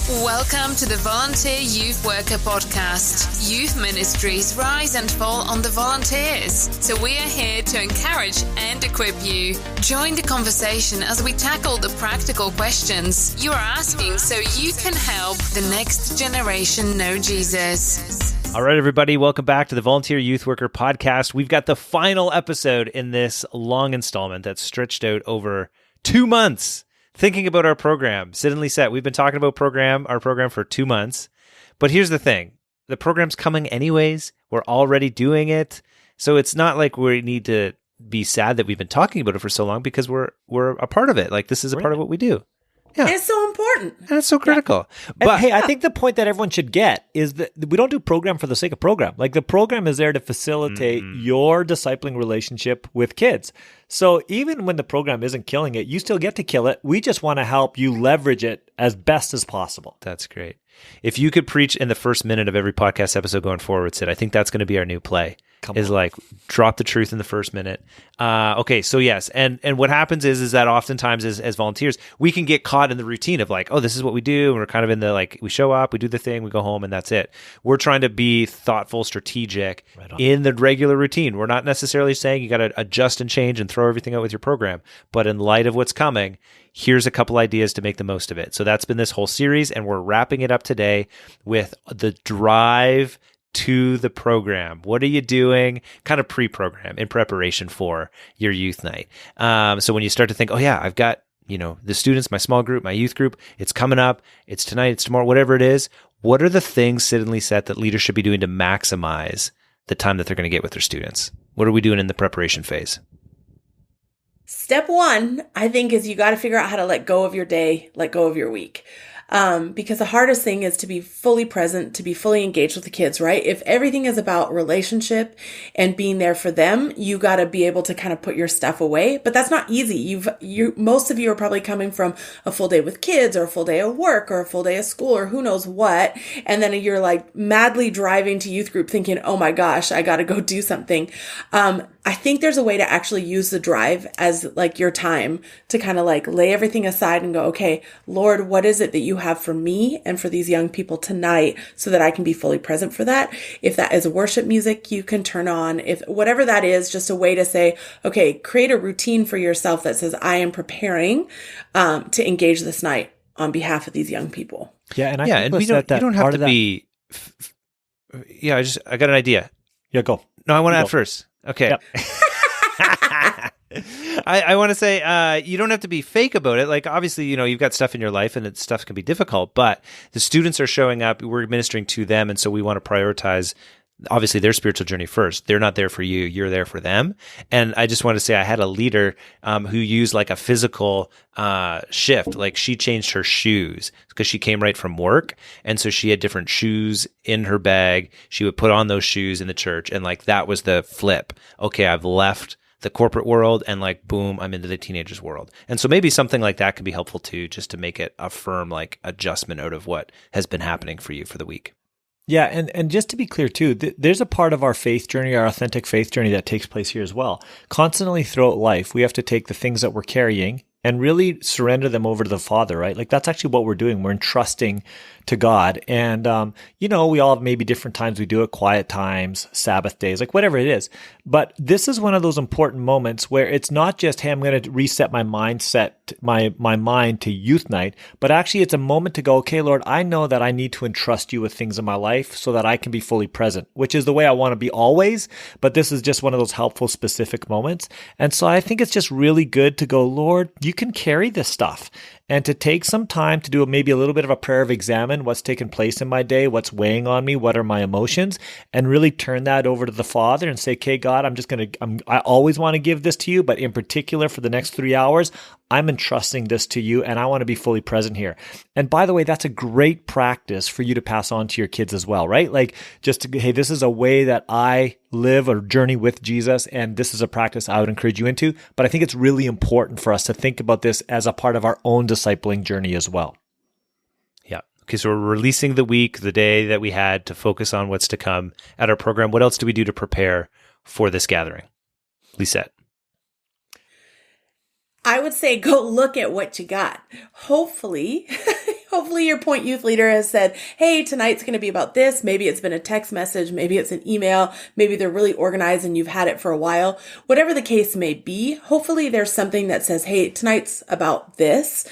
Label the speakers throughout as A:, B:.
A: Welcome to the Volunteer Youth Worker Podcast. Youth ministries rise and fall on the volunteers. So we are here to encourage and equip you. Join the conversation as we tackle the practical questions you are asking so you can help the next generation know Jesus.
B: All right, everybody, welcome back to the Volunteer Youth Worker Podcast. We've got the final episode in this long installment that's stretched out over 2 months. Thinking about our program, Sid and Lisette, we've been talking about our program for 2 months. But here's the thing. The program's coming anyways. We're already doing it. So it's not like we need to be sad that we've been talking about it for so long because we're a part of it. Like, this is a part of what we do. Yeah.
C: And it's so important.
B: And it's so critical.
D: Yeah.
B: But
D: hey, I think the point that everyone should get is that we don't do program for the sake of program. Like, the program is there to facilitate your discipling relationship with kids. So even when the program isn't killing it, you still get to kill it. We just want to help you leverage it as best as possible.
B: That's great. If you could preach in the first minute of every podcast episode going forward, Sid, I think that's going to be our new play. Like, drop the truth in the first minute. Okay, so yes, and what happens is that oftentimes as volunteers, we can get caught in the routine of like, oh, this is what we do, and we're kind of in the like, we show up, we do the thing, we go home, and that's it. We're trying to be thoughtful, strategic in the regular routine. We're not necessarily saying you got to adjust and change and throw everything out with your program, but in light of what's coming, here's a couple ideas to make the most of it. So that's been this whole series, and we're wrapping it up today with the drive to the program. What are you doing kind of pre-program in preparation for your youth night? So when you start to think, oh yeah, I've got, the students, my small group, my youth group, it's coming up, it's tonight, it's tomorrow, whatever it is, what are the things, Sid and Lisette, that leaders should be doing to maximize the time that they're going to get with their students? What are we doing in the preparation phase?
C: Step one, I think, is you got to figure out how to let go of your day, let go of your week. Because the hardest thing is to be fully present, to be fully engaged with the kids, right? If everything is about relationship and being there for them, you got to be able to kind of put your stuff away. But that's not easy. Most of you are probably coming from a full day with kids or a full day of work or a full day of school or who knows what. And then you're like madly driving to youth group thinking, oh my gosh, I got to go do something. I think there's a way to actually use the drive as like your time to kind of like lay everything aside and go, okay, Lord, what is it that you have for me and for these young people tonight so that I can be fully present for that? If that is worship music you can turn on, if whatever that is, just a way to say, okay, create a routine for yourself that says, I am preparing to engage this night on behalf of these young people.
D: Yeah, and
B: you don't have to be. I got an idea.
D: Yeah, go.
B: No, I want to add first. Okay. Yep. I want to say you don't have to be fake about it. Like, obviously, you've got stuff in your life and that stuff can be difficult, but the students are showing up. We're ministering to them. And so we want to prioritize, obviously, their spiritual journey first. They're not there for you. You're there for them. And I just want to say I had a leader who used like a physical shift. Like, she changed her shoes because she came right from work. And so she had different shoes in her bag. She would put on those shoes in the church. And like, that was the flip. Okay, I've left the corporate world and like, boom, I'm into the teenagers world. And so maybe something like that could be helpful too, just to make it a firm like adjustment out of what has been happening for you for the week.
D: Yeah, and just to be clear too, there's a part of our faith journey, our authentic faith journey that takes place here as well. Constantly throughout life, we have to take the things that we're carrying and really surrender them over to the Father, right? Like, that's actually what we're doing. We're entrusting to God. And, we all have maybe different times we do it, quiet times, Sabbath days, like whatever it is. But this is one of those important moments where it's not just, hey, I'm going to reset my mindset, my mind to youth night, but actually it's a moment to go, okay, Lord, I know that I need to entrust you with things in my life so that I can be fully present, which is the way I want to be always. But this is just one of those helpful, specific moments. And so I think it's just really good to go, Lord, you can carry this stuff. And to take some time to do maybe a little bit of a prayer of examine what's taken place in my day, what's weighing on me, what are my emotions, and really turn that over to the Father and say, okay, God, I always want to give this to you, but in particular for the next 3 hours, I'm entrusting this to you and I want to be fully present here. And by the way, that's a great practice for you to pass on to your kids as well, right? Like, hey, this is a way that I live or journey with Jesus, and this is a practice I would encourage you into. But I think it's really important for us to think about this as a part of our own discipling journey as well.
B: Yeah. Okay, so we're releasing the week, the day that we had to focus on what's to come at our program. What else do we do to prepare for this gathering? Lisette.
C: I would say go look at what you got. Hopefully Hopefully your point youth leader has said, hey, tonight's going to be about this. Maybe it's been a text message. Maybe it's an email. Maybe they're really organized and you've had it for a while. Whatever the case may be, hopefully there's something that says, hey, tonight's about this.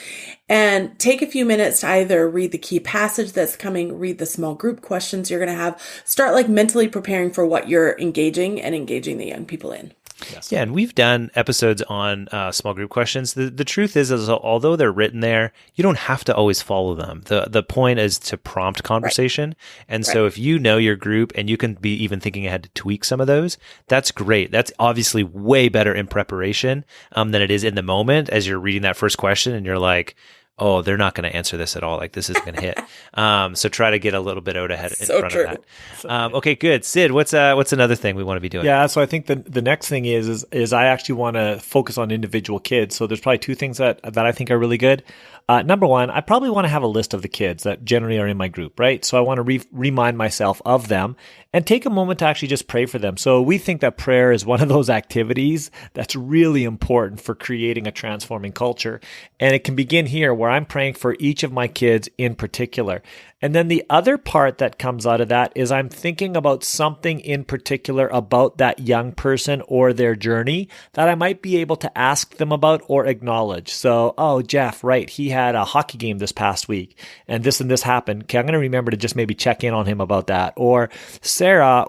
C: And take a few minutes to either read the key passage that's coming, read the small group questions you're going to have, start like mentally preparing for what you're engaging the young people in.
B: Yes. Yeah, and we've done episodes on small group questions. The truth is although they're written there, you don't have to always follow them. The point is to prompt conversation. Right. And so if you know your group and you can be even thinking ahead to tweak some of those, that's great. That's obviously way better in preparation than it is in the moment as you're reading that first question and you're like, oh, they're not going to answer this at all. Like this isn't going to hit. So try to get a little bit out ahead in front of that. Okay, good. Sid, what's another thing we want to be doing?
D: Yeah, so I think the next thing is I actually want to focus on individual kids. So there's probably two things that I think are really good. Number one, I probably want to have a list of the kids that generally are in my group, right? So I want to remind myself of them and take a moment to actually just pray for them. So we think that prayer is one of those activities that's really important for creating a transforming culture. And it can begin here where I'm praying for each of my kids in particular. And then the other part that comes out of that is I'm thinking about something in particular about that young person or their journey that I might be able to ask them about or acknowledge. So, oh, Jeff, right, he had a hockey game this past week and this happened. Okay, I'm going to remember to just maybe check in on him about that. Or Sarah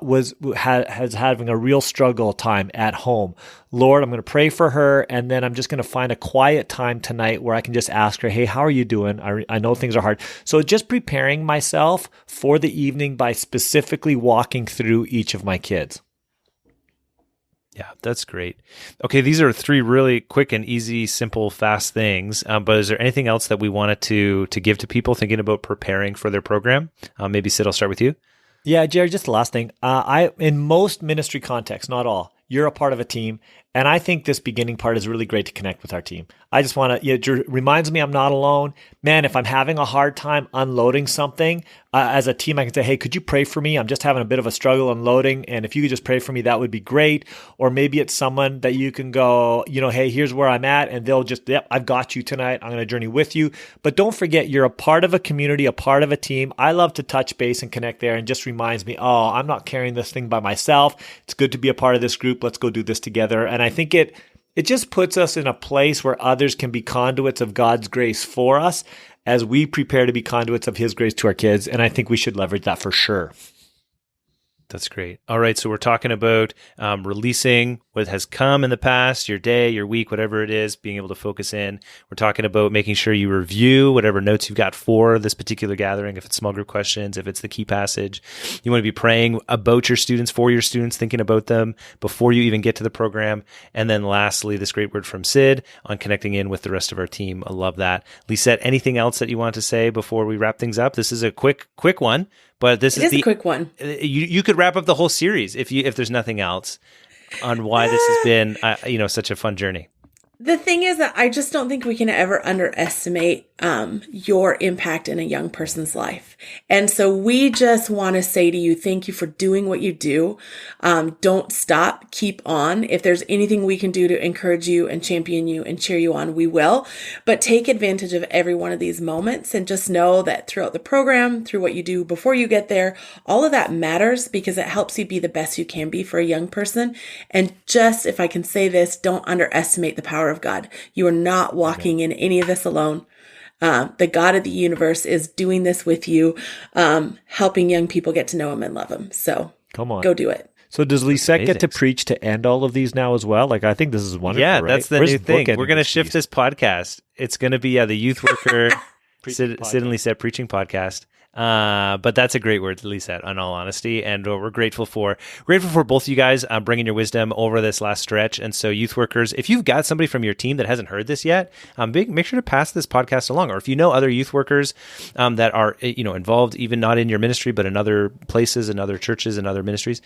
D: has having a real struggle time at home. Lord, I'm going to pray for her, and then I'm just going to find a quiet time tonight where I can just ask her, hey, how are you doing? I know things are hard. So just preparing myself for the evening by specifically walking through each of my kids.
B: Yeah, that's great. Okay, these are three really quick and easy, simple, fast things. But is there anything else that we wanted to give to people thinking about preparing for their program? Maybe Sid, I'll start with you.
D: Yeah, Jared, just the last thing. In most ministry contexts, not all, you're a part of a team. And I think this beginning part is really great to connect with our team. I just want to, it reminds me I'm not alone. Man, if I'm having a hard time unloading something, as a team, I can say, hey, could you pray for me? I'm just having a bit of a struggle unloading. And if you could just pray for me, that would be great. Or maybe it's someone that you can go, hey, here's where I'm at. And they'll just, yep, I've got you tonight. I'm going to journey with you. But don't forget, you're a part of a community, a part of a team. I love to touch base and connect there and just reminds me, oh, I'm not carrying this thing by myself. It's good to be a part of this group. Let's go do this together. And I think it just puts us in a place where others can be conduits of God's grace for us as we prepare to be conduits of His grace to our kids. And I think we should leverage that for sure.
B: That's great. All right. So we're talking about releasing what has come in the past, your day, your week, whatever it is, being able to focus in. We're talking about making sure you review whatever notes you've got for this particular gathering, if it's small group questions, if it's the key passage. You want to be praying about your students, for your students, thinking about them before you even get to the program. And then lastly, this great word from Sid on connecting in with the rest of our team. I love that. Lisette, anything else that you want to say before we wrap things up? This is a quick one. But this is
C: a quick one.
B: You could wrap up the whole series if there's nothing else on why this has been such a fun journey.
C: The thing is that I just don't think we can ever underestimate your impact in a young person's life. And so we just want to say to you, thank you for doing what you do. Don't stop. Keep on. If there's anything we can do to encourage you and champion you and cheer you on, we will. But take advantage of every one of these moments and just know that throughout the program, through what you do before you get there, all of that matters because it helps you be the best you can be for a young person. And just, if I can say this, don't underestimate the power of God. You are not walking in any of this alone. The God of the universe is doing this with you, helping young people get to know Him and love Him. So
D: come on,
C: go do it.
D: So does Lisette get to preach to end all of these now as well? Like, I think this is wonderful.
B: Yeah,
D: right?
B: That's the new thing. We're going to shift this podcast. It's going to be the Youth Worker Sid and Lisette preaching podcast. But that's a great word, Lisette, in all honesty. And we're grateful for both of you guys bringing your wisdom over this last stretch. And so youth workers, if you've got somebody from your team that hasn't heard this yet, make sure to pass this podcast along. Or if you know other youth workers that are involved, even not in your ministry, but in other places, in other churches, and other ministries,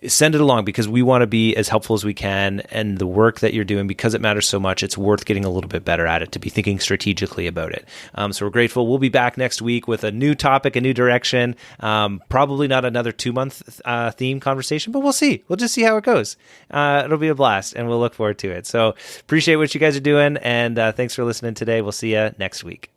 B: send it along because we want to be as helpful as we can. And the work that you're doing, because it matters so much, it's worth getting a little bit better at it, to be thinking strategically about it. So we're grateful. We'll be back next week with a new topic, a new direction. Probably not another 2-month theme conversation, but we'll see. We'll just see how it goes. It'll be a blast, and we'll look forward to it. So appreciate what you guys are doing, and thanks for listening today. We'll see you next week.